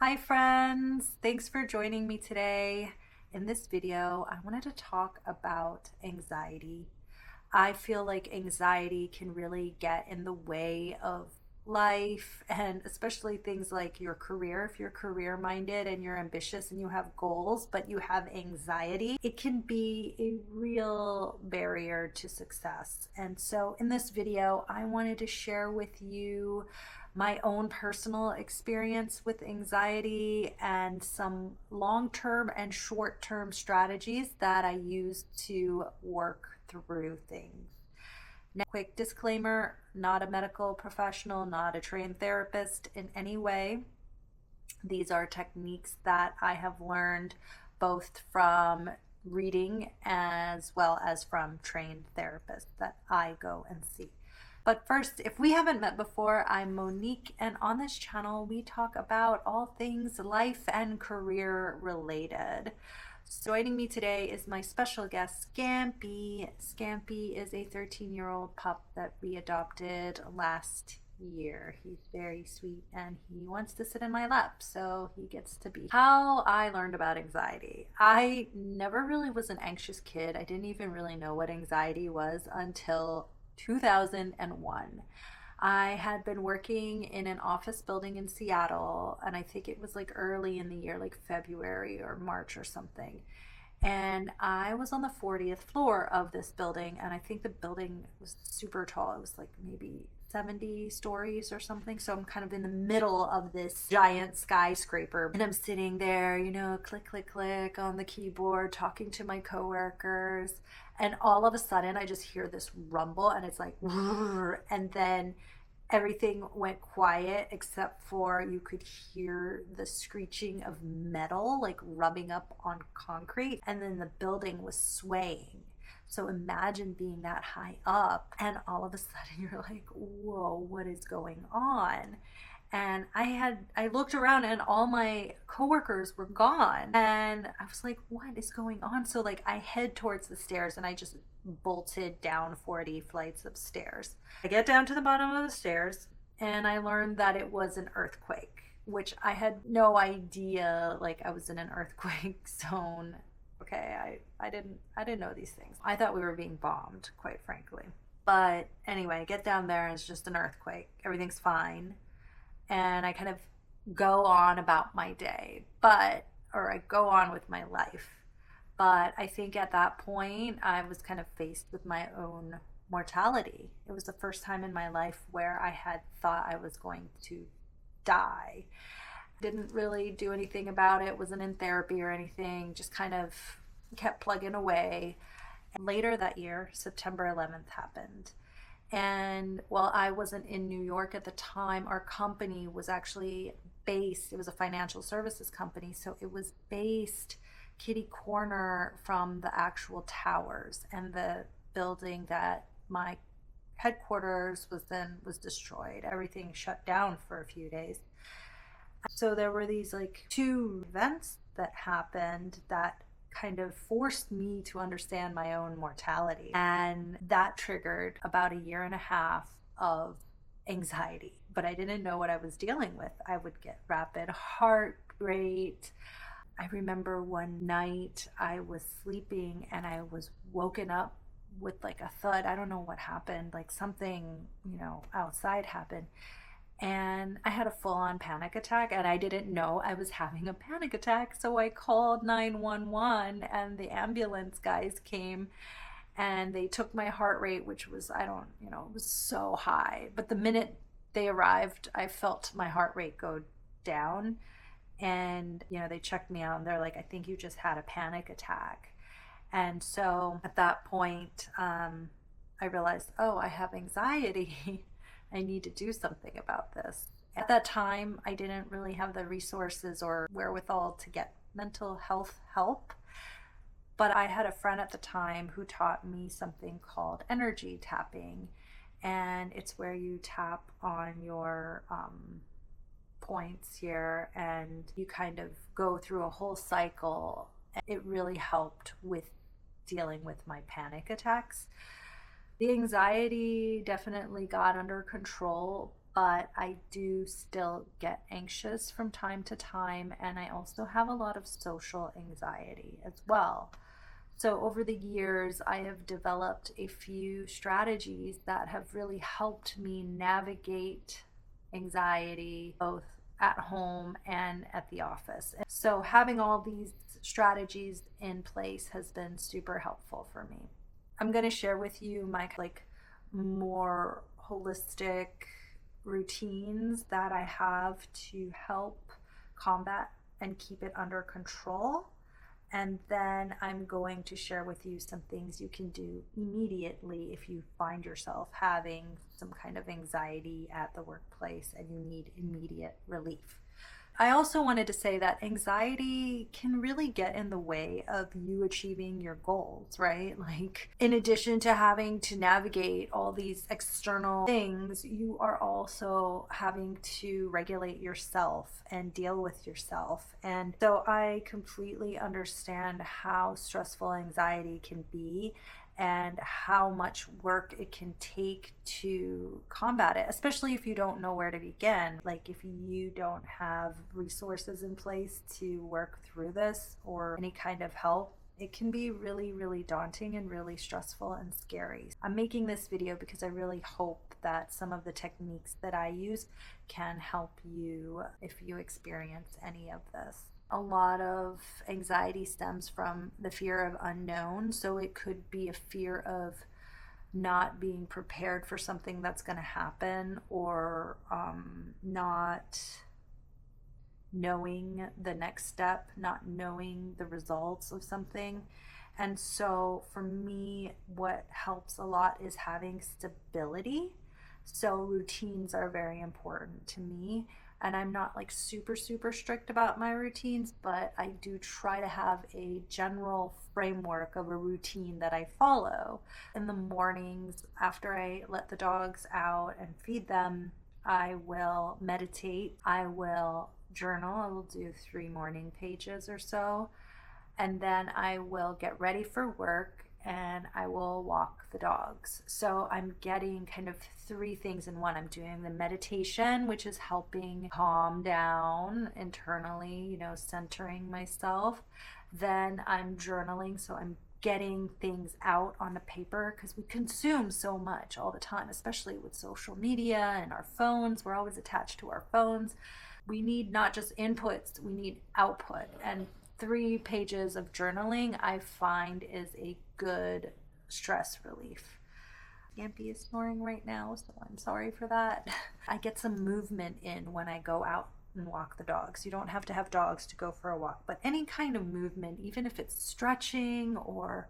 Hi friends, thanks for joining me today. In this video, I wanted to talk about anxiety. I feel like anxiety can really get in the way of life and especially things like your career. If you're career minded and you're ambitious and you have goals, but you have anxiety, it can be a real barrier to success. And so in this video, I wanted to share with you my own personal experience with anxiety and some long term and short term strategies that I use to work through things. Now, quick disclaimer, not a medical professional, not a trained therapist in any way. These are techniques that I have learned both from reading as well as from trained therapists that I go and see. But first, if we haven't met before, I'm Monique, and on this channel, we talk about all things life and career related. Joining me today is my special guest, Scampy. Scampy is a 13-year-old pup that we adopted last year. He's very sweet and he wants to sit in my lap, so he gets to be. How I learned about anxiety. I never really was an anxious kid. I didn't even really know what anxiety was until 2001. I had been working in an office building in Seattle, and I think it was like early in the year, like February or March or something. And I was on the 40th floor of this building, and I think the building was super tall. It was like maybe 70 stories or something. So I'm kind of in the middle of this giant skyscraper, and I'm sitting there, click, click, click on the keyboard, talking to my coworkers. And all of a sudden, I just hear this rumble, and it's like, and then everything went quiet except for you could hear the screeching of metal like rubbing up on concrete, and then the building was swaying. So imagine being that high up and all of a sudden you're like, whoa, what is going on? And I looked around and all my coworkers were gone, and I was like, what is going on? So like I head towards the stairs and I just bolted down 40 flights of stairs. I get down to the bottom of the stairs and I learned that it was an earthquake, which I had no idea like I was in an earthquake zone. Okay, I didn't know these things. I thought we were being bombed, quite frankly. But anyway, I get down there and it's just an earthquake. Everything's fine, and I kind of go on about my day, or I go on with my life. But I think at that point, I was kind of faced with my own mortality. It was the first time in my life where I had thought I was going to die. Didn't really do anything about it, wasn't in therapy or anything, just kind of kept plugging away. And later that year, September 11th happened. And while I wasn't in New York at the time, our company was actually based, it was a financial services company, so it was based kitty corner from the actual towers, and the building that my headquarters was destroyed. Everything shut down for a few days. So there were these like two events that happened that kind of forced me to understand my own mortality. And that triggered about a year and a half of anxiety. But I didn't know what I was dealing with. I would get rapid heart rate. I remember one night I was sleeping and I was woken up with like a thud. I don't know what happened, like something, outside happened. And I had a full on panic attack, and I didn't know I was having a panic attack. So I called 911, and the ambulance guys came and they took my heart rate, which was, it was so high. But the minute they arrived, I felt my heart rate go down. And, they checked me out and they're like, I think you just had a panic attack. And so at that point, I realized, oh, I have anxiety. I need to do something about this. At that time, I didn't really have the resources or wherewithal to get mental health help. But I had a friend at the time who taught me something called energy tapping. And it's where you tap on your points here and you kind of go through a whole cycle. It really helped with dealing with my panic attacks. The anxiety definitely got under control, but I do still get anxious from time to time, and I also have a lot of social anxiety as well. So, over the years, I have developed a few strategies that have really helped me navigate anxiety both at home and at the office. So, having all these strategies in place has been super helpful for me. I'm going to share with you my more holistic routines that I have to help combat and keep it under control. And then I'm going to share with you some things you can do immediately if you find yourself having some kind of anxiety at the workplace and you need immediate relief. I also wanted to say that anxiety can really get in the way of you achieving your goals, right? Like, in addition to having to navigate all these external things, you are also having to regulate yourself and deal with yourself. And so I completely understand how stressful anxiety can be and how much work it can take to combat it, especially if you don't know where to begin. Like, if you don't have resources in place to work through this or any kind of help, it can be really, really daunting and really stressful and scary. I'm making this video because I really hope that some of the techniques that I use can help you if you experience any of this. A lot of anxiety stems from the fear of unknown. So it could be a fear of not being prepared for something that's going to happen, or not knowing the next step, not knowing the results of something. And so for me, what helps a lot is having stability. So routines are very important to me. And I'm not like super, super strict about my routines, but I do try to have a general framework of a routine that I follow. In the mornings, after I let the dogs out and feed them, I will meditate. I will journal. I will do 3 morning pages or so. And then I will get ready for work and I will walk the dogs. So I'm getting kind of 3 things in one. I'm doing the meditation, which is helping calm down internally, centering myself. Then I'm journaling, so I'm getting things out on the paper because we consume so much all the time, especially with social media and our phones. We're always attached to our phones. We need not just inputs, we need output. And 3 pages of journaling I find is a good stress relief. Yampy is snoring right now, so I'm sorry for that. I get some movement in when I go out and walk the dogs. You don't have to have dogs to go for a walk, but any kind of movement, even if it's stretching or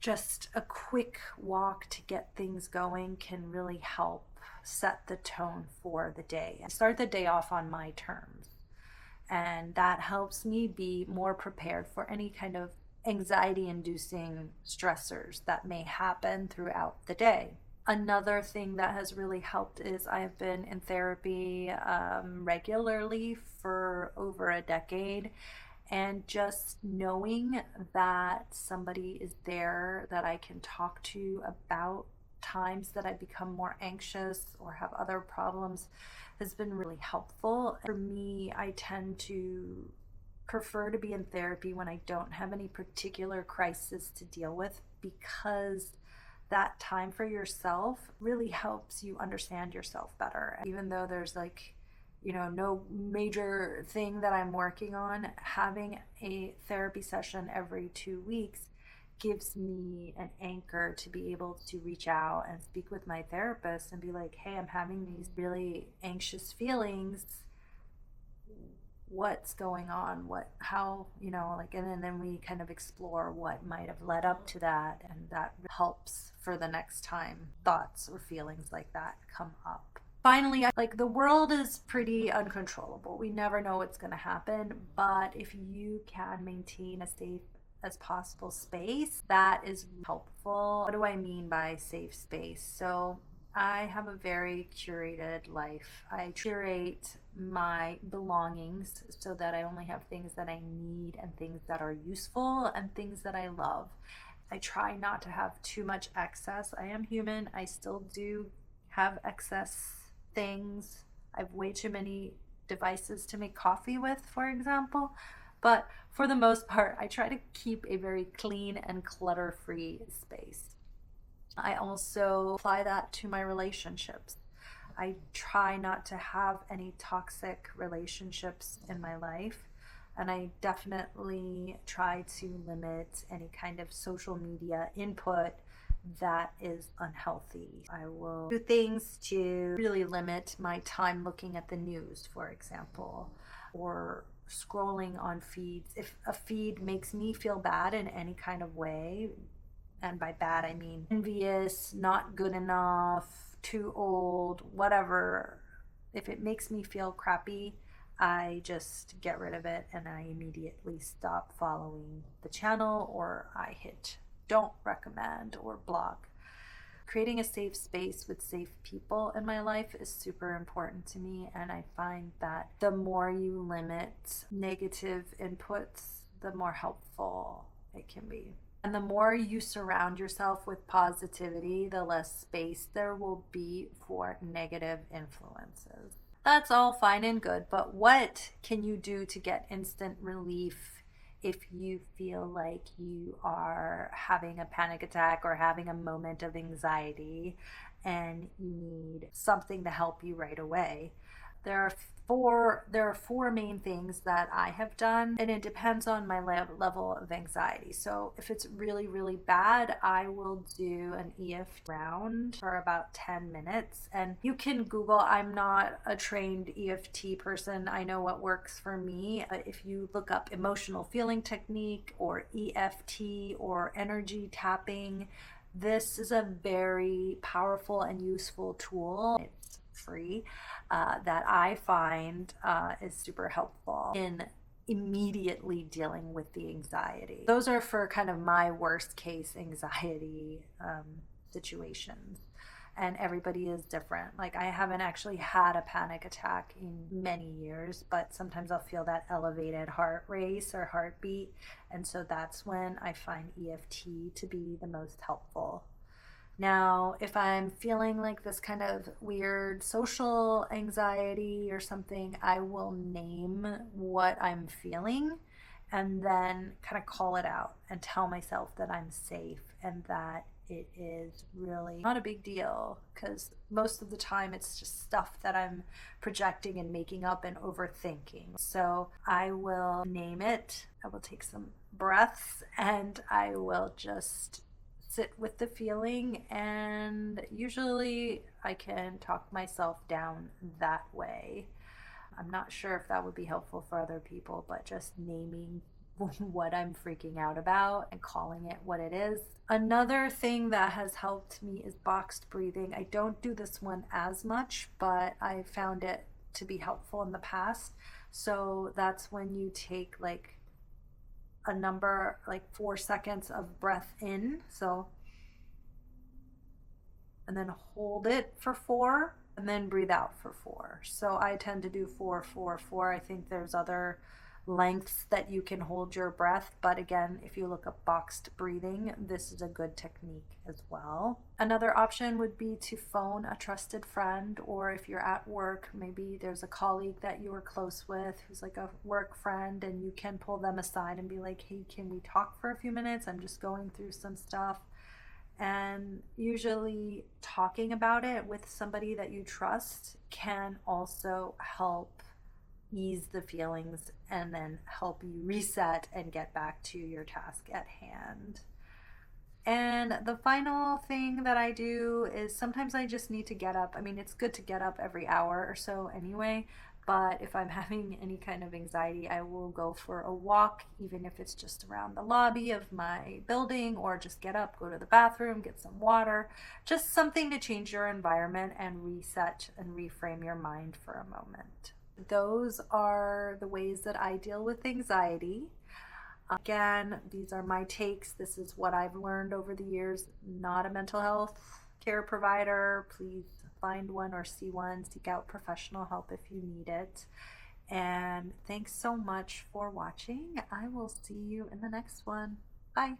just a quick walk to get things going, can really help set the tone for the day and start the day off on my terms. And that helps me be more prepared for any kind of anxiety inducing stressors that may happen throughout the day. Another thing that has really helped is I've been in therapy regularly for over a decade. And just knowing that somebody is there that I can talk to about times that I become more anxious or have other problems has been really helpful. For me, I tend to prefer to be in therapy when I don't have any particular crisis to deal with, because that time for yourself really helps you understand yourself better. Even though there's no major thing that I'm working on, having a therapy session every 2 weeks gives me an anchor to be able to reach out and speak with my therapist and be like, hey, I'm having these really anxious feelings. What's going on? And then we kind of explore what might have led up to that. And that helps for the next time thoughts or feelings like that come up. Finally, the world is pretty uncontrollable. We never know what's going to happen, but if you can maintain a safe as possible space, that is helpful. What do I mean by safe space? So I have a very curated life. I curate my belongings so that I only have things that I need and things that are useful and things that I love. I try not to have too much excess. I am human. I still do have excess things. I have way too many devices to make coffee with, for example. But for the most part, I try to keep a very clean and clutter-free space. I also apply that to my relationships. I try not to have any toxic relationships in my life. And I definitely try to limit any kind of social media input that is unhealthy. I will do things to really limit my time looking at the news, for example, or scrolling on feeds. If a feed makes me feel bad in any kind of way, and by bad I mean envious, not good enough, too old, whatever, if it makes me feel crappy, I just get rid of it and I immediately stop following the channel, or I hit don't recommend or block. Creating a safe space with safe people in my life is super important to me, and I find that the more you limit negative inputs, the more helpful it can be. And the more you surround yourself with positivity, the less space there will be for negative influences. That's all fine and good, but what can you do to get instant relief if you feel like you are having a panic attack or having a moment of anxiety and you need something to help you right away? There are four main things that I have done, and it depends on my level of anxiety. So if it's really bad, I will do an EFT round for about 10 minutes. And you can Google. I'm not a trained EFT person. I know what works for me. If you look up emotional feeling technique or EFT or energy tapping, this is a very powerful and useful tool. It's free, that I find is super helpful in immediately dealing with the anxiety. Those are for kind of my worst case anxiety situations. And everybody is different. Like, I haven't actually had a panic attack in many years, but sometimes I'll feel that elevated heart race or heartbeat. And so that's when I find EFT to be the most helpful. Now, if I'm feeling like this kind of weird social anxiety or something, I will name what I'm feeling and then kind of call it out and tell myself that I'm safe and that it is really not a big deal, because most of the time it's just stuff that I'm projecting and making up and overthinking. So I will name it, I will take some breaths, and I will just sit with the feeling, and usually I can talk myself down that way. I'm not sure if that would be helpful for other people, but just naming what I'm freaking out about and calling it what it is. Another thing that has helped me is boxed breathing. I don't do this one as much, but I found it to be helpful in the past. So that's when you take like a number, like 4 seconds of breath in, so, and then hold it for 4 and then breathe out for 4. So I tend to do 4 4 4. I think there's other lengths that you can hold your breath, but again, if you look up boxed breathing, this is a good technique as well. Another option would be to phone a trusted friend, or if you're at work, maybe there's a colleague that you are close with who's like a work friend, and you can pull them aside and be like, hey, can we talk for a few minutes? I'm just going through some stuff. And usually talking about it with somebody that you trust can also help ease the feelings and then help you reset and get back to your task at hand. And the final thing that I do is sometimes I just need to get up. I mean, it's good to get up every hour or so anyway, but if I'm having any kind of anxiety, I will go for a walk, even if it's just around the lobby of my building, or just get up, go to the bathroom, get some water, just something to change your environment and reset and reframe your mind for a moment. Those are the ways that I deal with anxiety. Again, these are my takes. This is what I've learned over the years. Not a mental health care provider. Please find one or see one. Seek out professional help if you need it. And thanks so much for watching. I will see you in the next one. Bye.